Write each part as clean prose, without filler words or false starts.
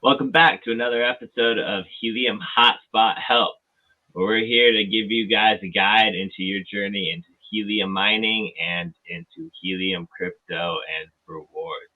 Welcome back to another episode of Helium Hotspot Help, where we're here to give you guys a guide into your journey into helium mining and into helium crypto and rewards.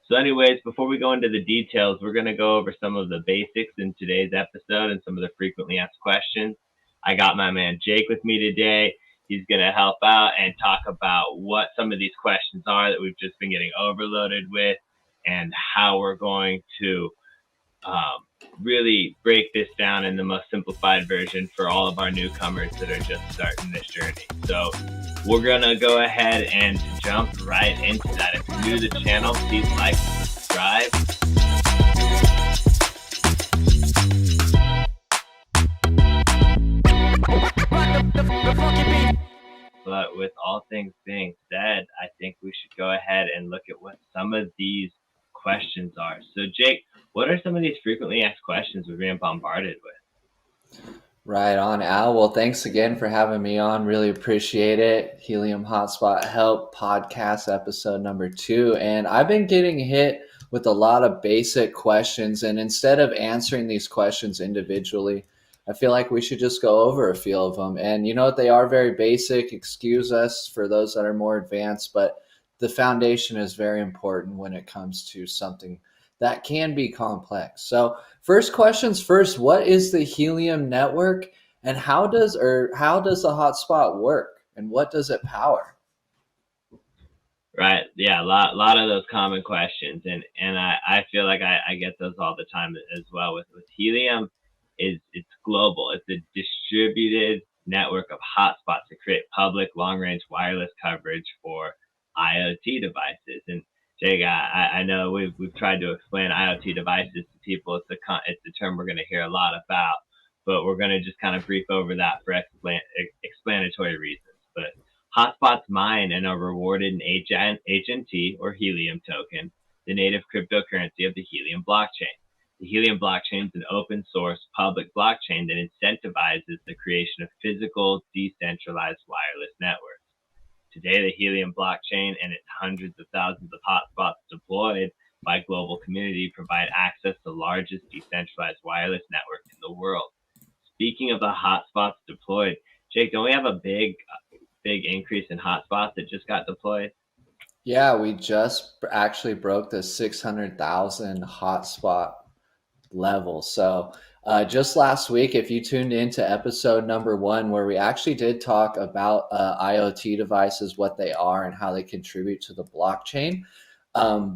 So anyways, before we go into the details, we're going to go over some of the basics in today's episode and some of the frequently asked questions. I got my man Jake with me today. He's going to help out and talk about what some of these questions are that we've just been getting overloaded with and how we're going to really break this down in the most simplified version for all of our newcomers that are just starting this journey. So we're going to go ahead and jump right into that. If you're new to the channel, please like, subscribe. But with all things being said, I think we should go ahead and look at what some of these questions are. So Jake, what are some of these frequently asked questions we're being bombarded with? Right on, Al. Well, thanks again for having me on. Really appreciate it. Helium Hotspot Help podcast episode number 2. And I've been getting hit with a lot of basic questions. And instead of answering these questions individually, I feel like we should just go over a few of them. And you know what? They are very basic. Excuse us for those that are more advanced, but the foundation is very important when it comes to something that can be complex. So first questions first, what is the Helium Network and how does the hotspot work and what does it power? Right. Yeah, a lot of those common questions. And I feel like I get those all the time as well. With Helium, it's global. It's a distributed network of hotspots to create public long-range wireless coverage for IoT devices. And Jake, I know we've tried to explain IoT devices to people. It's a term we're going to hear a lot about, but we're going to just kind of brief over that for explanatory reasons. But hotspots mine and are rewarded in HNT or Helium token, the native cryptocurrency of the Helium blockchain. The Helium blockchain is an open source public blockchain that incentivizes the creation of physical, decentralized wireless networks. Today, the Helium blockchain and its hundreds of thousands of hotspots deployed by global community provide access to the largest decentralized wireless network in the world. Speaking of the hotspots deployed, Jake, don't we have a big increase in hotspots that just got deployed? Yeah, we just actually broke the 600,000 hotspot level. So just last week, if you tuned into episode number 1, where we actually did talk about IoT devices, what they are and how they contribute to the blockchain,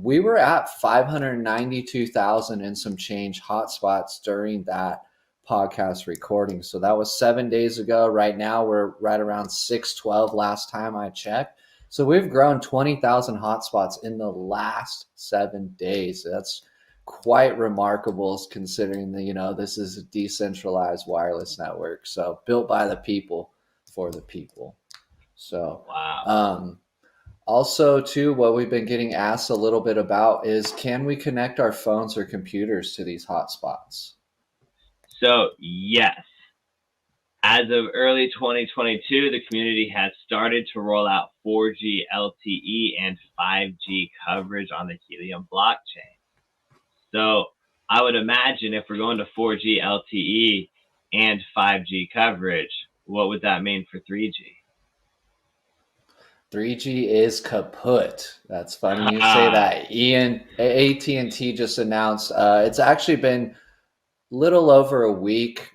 we were at 592,000 and some change hotspots during that podcast recording. So that was 7 days ago. Right now, we're right around 612 last time I checked. So we've grown 20,000 hotspots in the last 7 days. That's quite remarkable considering that, this is a decentralized wireless network. So built by the people for the people. So, Wow. Also, too, what we've been getting asked a little bit about is can we connect our phones or computers to these hotspots? So, yes. As of early 2022, the community has started to roll out 4G LTE and 5G coverage on the Helium blockchain. So, I would imagine if we're going to 4G LTE and 5G coverage, what would that mean for 3G? 3G is kaput. That's funny you say that. AT&T just announced it's actually been little over a week,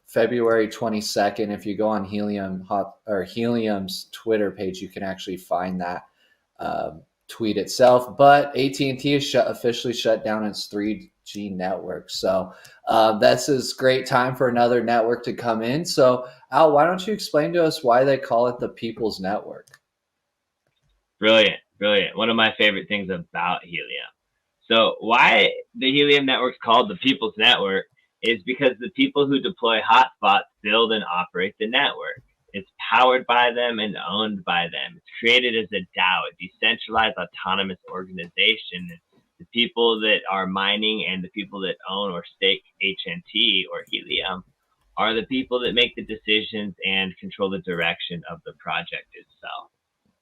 February 22nd. If you go on Helium's Twitter page, you can actually find that tweet itself. But AT&T has officially shut down its 3G network. So that's a great time for another network to come in. So Al, why don't you explain to us why they call it the People's Network? Brilliant. One of my favorite things about Helium. So why the Helium Network's called the People's Network is because the people who deploy hotspots build and operate the network. It's powered by them and owned by them. It's created as a DAO, a decentralized autonomous organization. The people that are mining and the people that own or stake HNT or Helium are the people that make the decisions and control the direction of the project itself.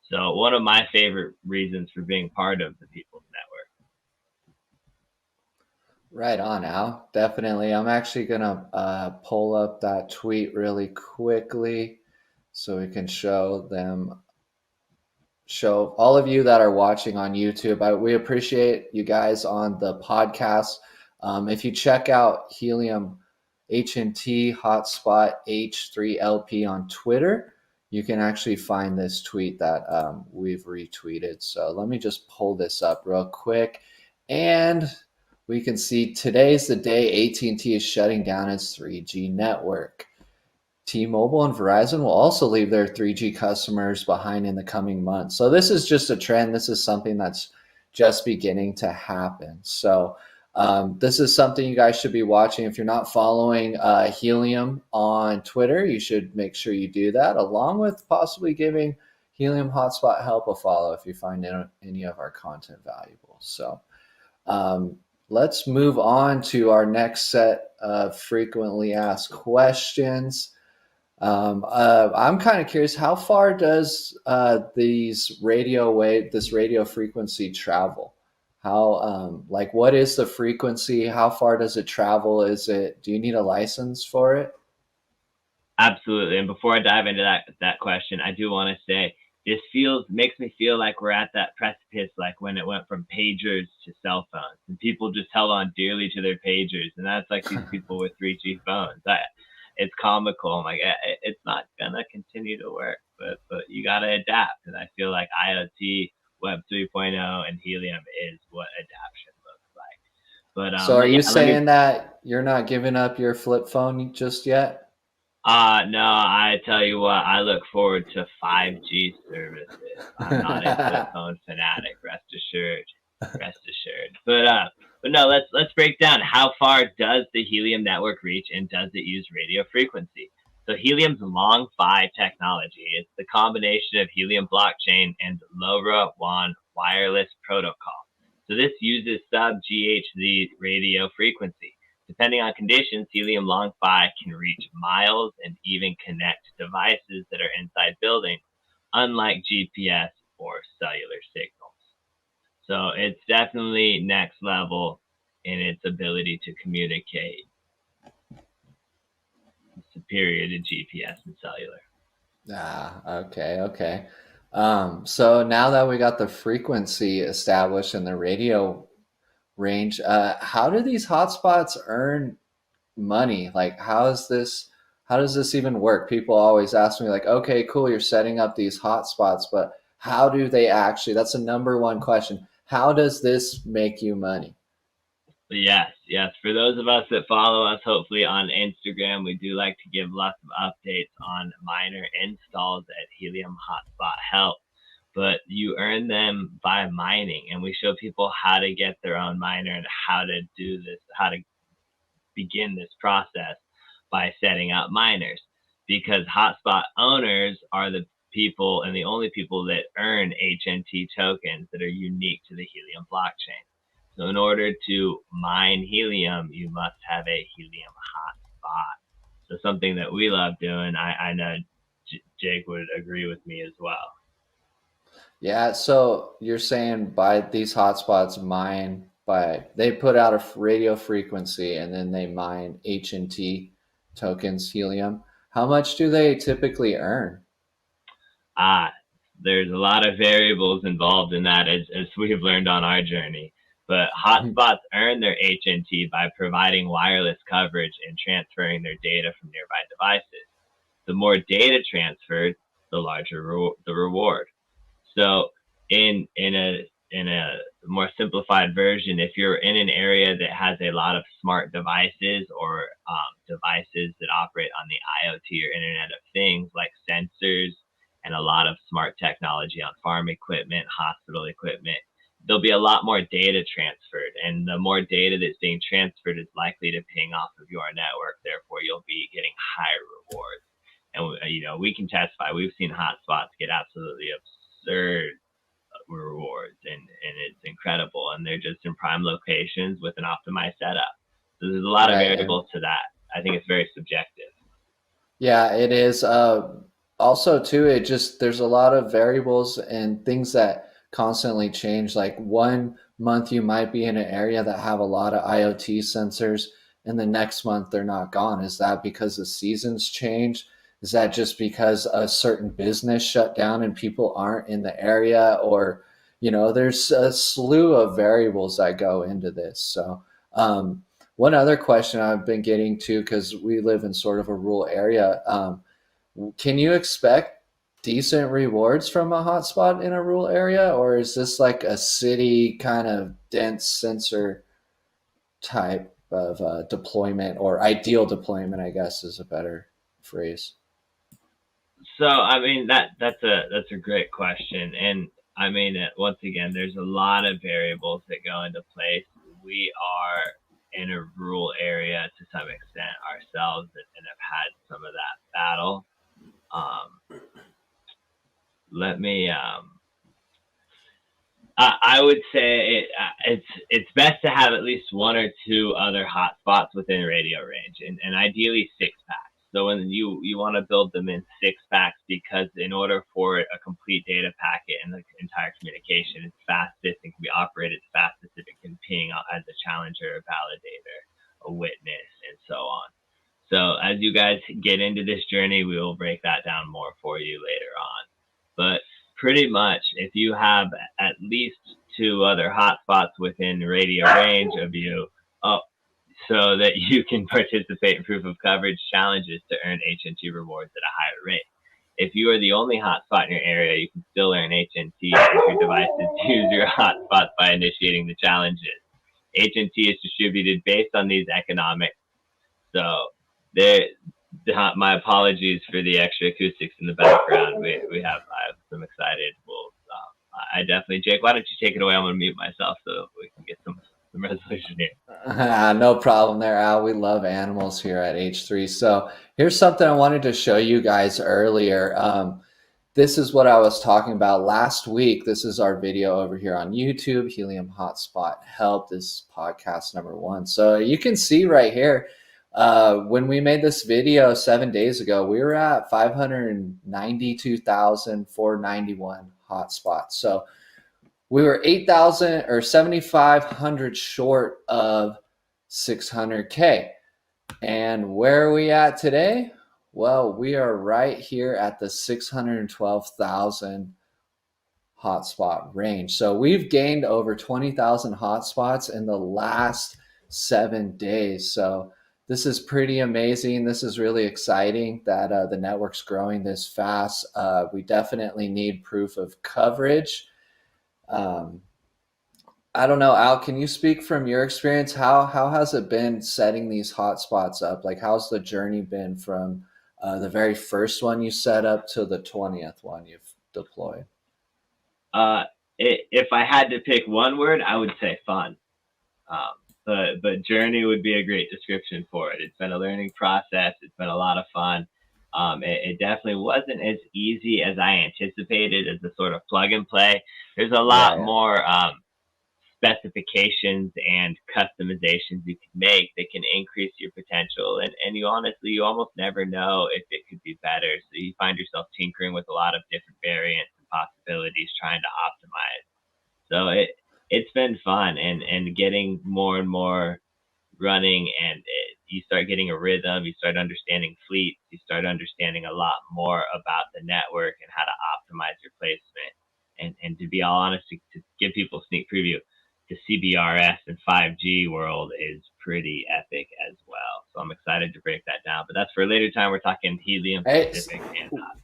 So one of my favorite reasons for being part of the People's Network. Right on, Al. Definitely. I'm actually gonna pull up that tweet really quickly so we can show all of you that are watching on YouTube. We appreciate you guys on the podcast. If you check out Helium HNT Hotspot H3LP on Twitter, you can actually find this tweet that we've retweeted. So let me just pull this up real quick. And we can see today's the day AT&T is shutting down its 3G network. T-Mobile and Verizon will also leave their 3G customers behind in the coming months. So this is just a trend. This is something that's just beginning to happen. So this is something you guys should be watching. If you're not following Helium on Twitter, you should make sure you do that, along with possibly giving Helium Hotspot Help a follow if you find any of our content valuable. So um, let's move on to our next set of frequently asked questions. I'm kind of curious, how far does this radio frequency travel? How, like, what is the frequency? How far does it travel? Do you need a license for it? Absolutely. And before I dive into that question, I do want to say this makes me feel like we're at that precipice, like when it went from pagers to cell phones, and people just held on dearly to their pagers, and that's like these people with 3G phones. It's comical. I'm like, it's not gonna continue to work, but you gotta adapt, and I feel like IoT, Web 3.0, and Helium is what adaptation looks like. So are Yeah, you let me saying that you're not giving up your flip phone just yet? No, I tell you what, I look forward to 5G services. I'm not a flip phone fanatic, rest assured. Rest assured. But no, let's break down how far does the Helium network reach and does it use radio frequency? So Helium's long PHY technology is the combination of Helium blockchain and LoRaWAN wireless protocol. So this uses sub GHz radio frequency. Depending on conditions, Helium Long PHY can reach miles and even connect devices that are inside buildings, unlike GPS or cellular signals. So it's definitely next level in its ability to communicate, superior to GPS and cellular. Okay, okay. So now that we got the frequency established in the radio range, how do these hotspots earn money? Like, how does this even work? People always ask me like, okay, cool, you're setting up these hotspots, but how do they actually, that's the number one question. How does this make you money? But yes, yes. For those of us that follow us, hopefully on Instagram, we do like to give lots of updates on miner installs at Helium Hotspot Help. But you earn them by mining, and we show people how to get their own miner and how to do this, how to begin this process by setting up miners. Because hotspot owners are the people and the only people that earn HNT tokens that are unique to the Helium blockchain. So in order to mine Helium, you must have a Helium hotspot. So something that we love doing, I know Jake would agree with me as well. Yeah, so you're saying by these hotspots mine by they put out a radio frequency and then they mine HNT tokens, helium. How much do they typically earn? Ah, there's a lot of variables involved in that, as we've learned on our journey. But hotspots earn their HNT by providing wireless coverage and transferring their data from nearby devices. The more data transferred, the larger the reward. So in a more simplified version, if you're in an area that has a lot of smart devices or devices that operate on the IoT or Internet of Things like sensors and a lot of smart technology on farm equipment, hospital equipment, there'll be a lot more data transferred, and the more data that's being transferred is likely to ping off of your network. Therefore, you'll be getting higher rewards. And we can testify. We've seen hotspots get absolutely absurd rewards, and it's incredible, and they're just in prime locations with an optimized setup. So there's a lot of Right. And variables to that. I think it's very subjective. yeah, it is. Also, too, there's a lot of variables and things that constantly change. Like month you might be in an area that have a lot of IoT sensors, and the next month they're not gone? Is that because the seasons change? Is that just because a certain business shut down and people aren't in the area? Or, there's a slew of variables that go into this. So, one other question I've been getting to, because we live in sort of a rural area, can you expect decent rewards from a hotspot in a rural area, or is this like a city kind of dense sensor type of deployment, or ideal deployment, I guess is a better phrase? So I mean that's a great question, and I mean once again, there's a lot of variables that go into place. We are in a rural area to some extent ourselves, and have had some of that battle. Um, let me I would say it's best to have at least one or two other hotspots within radio range, and ideally six packs. So when you want to build them in six packs, because in order for a complete data packet and the entire communication is fastest and can be operated fastest if it can ping as a challenger, a validator, a witness, and so on. So as you guys get into this journey, we will break that down more for you later on. But pretty much, if you have at least two other hotspots within radio range of you, oh, so that you can participate in proof of coverage challenges to earn HNT rewards at a higher rate. If you are the only hotspot in your area, you can still earn HNT if your devices use your hotspots by initiating the challenges. HNT is distributed based on these economics. So there, my apologies for the extra acoustics in the background. I have some excited wolves. I definitely, Jake, why don't you take it away? I'm going to mute myself so we can get some resolution here. No problem there, Al. We love animals here at H3. So here's something I wanted to show you guys earlier. This is what I was talking about last week. This is our video over here on YouTube, Helium Hotspot Help. This is podcast number 1. So you can see right here, when we made this video 7 days ago, we were at 592,491 hotspots. So we were 8,000 or 7,500 short of 600K. And where are we at today? Well, we are right here at the 612,000 hotspot range. So we've gained over 20,000 hotspots in the last 7 days. So this is pretty amazing. This is really exciting that the network's growing this fast. We definitely need proof of coverage. I don't know, Al, can you speak from your experience? How has it been setting these hotspots up? Like, how's the journey been from the very first one you set up to the 20th one you've deployed? If I had to pick one word, I would say fun. But journey would be a great description for it. It's been a learning process. It's been a lot of fun. It definitely wasn't as easy as I anticipated as a sort of plug and play. There's a lot more specifications and customizations you can make that can increase your potential. And you almost never know if it could be better. So you find yourself tinkering with a lot of different variants and possibilities trying to optimize. So it's been fun and getting more and more running, and you start getting a rhythm, you start understanding fleets, you start understanding a lot more about the network and how to optimize your placement. And to be all honest, to give people a sneak preview, the CBRS and 5G world is pretty epic as well. So I'm excited to break that down. But that's for a later time. We're talking Helium specific.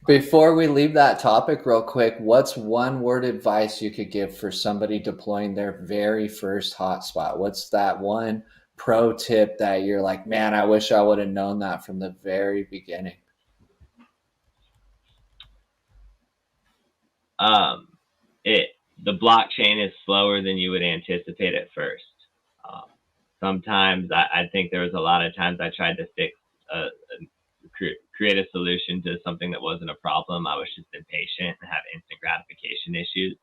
Before we leave that topic real quick, what's one word advice you could give for somebody deploying their very first hotspot? What's that one pro tip that you're like, man, I wish I would have known that from the very beginning? The blockchain is slower than you would anticipate at first. Sometimes I think there was a lot of times I tried to create a solution to something that wasn't a problem. I was just impatient and have instant gratification issues.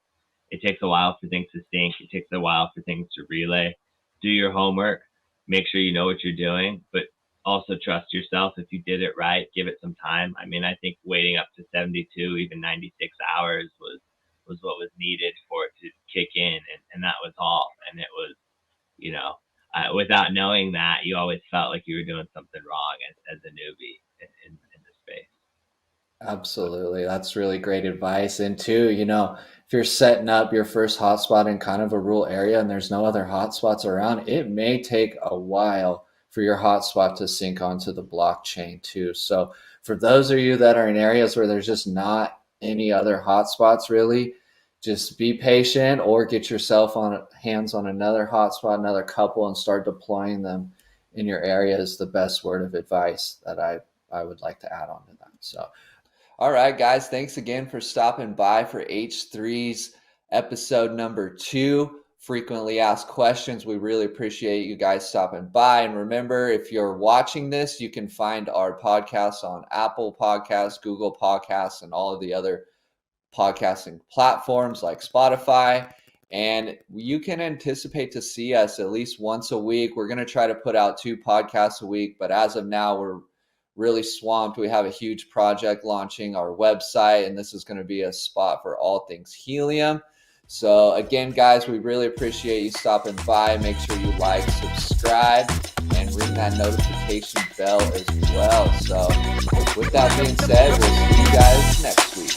It takes a while for things to sync. It takes a while for things to relay. Do your homework. Make sure you know what you're doing, but also trust yourself. If you did it right, give it some time. I mean, I think waiting up to 72, even 96 hours was was what was needed for it to kick in, and that was all. And it was, without knowing that, you always felt like you were doing something wrong as a newbie in the space. Absolutely. That's really great advice. And two, if you're setting up your first hotspot in kind of a rural area and there's no other hotspots around, it may take a while for your hotspot to sync onto the blockchain too. So for those of you that are in areas where there's just not any other hotspots really, just be patient or get yourself on hands on another hotspot, another couple, and start deploying them in your area is the best word of advice that I would like to add on to that. So all right, guys, thanks again for stopping by for H3's episode number 2, Frequently Asked Questions. We really appreciate you guys stopping by. And remember, if you're watching this, you can find our podcasts on Apple Podcasts, Google Podcasts, and all of the other podcasting platforms like Spotify. And you can anticipate to see us at least once a week. We're going to try to put out 2 podcasts a week, but as of now, we're really swamped. We have a huge project launching our website, and this is going to be a spot for all things helium. So again, guys, we really appreciate you stopping by. Make sure you like, subscribe, and ring that notification bell as well. So with that being said, we'll see you guys next week.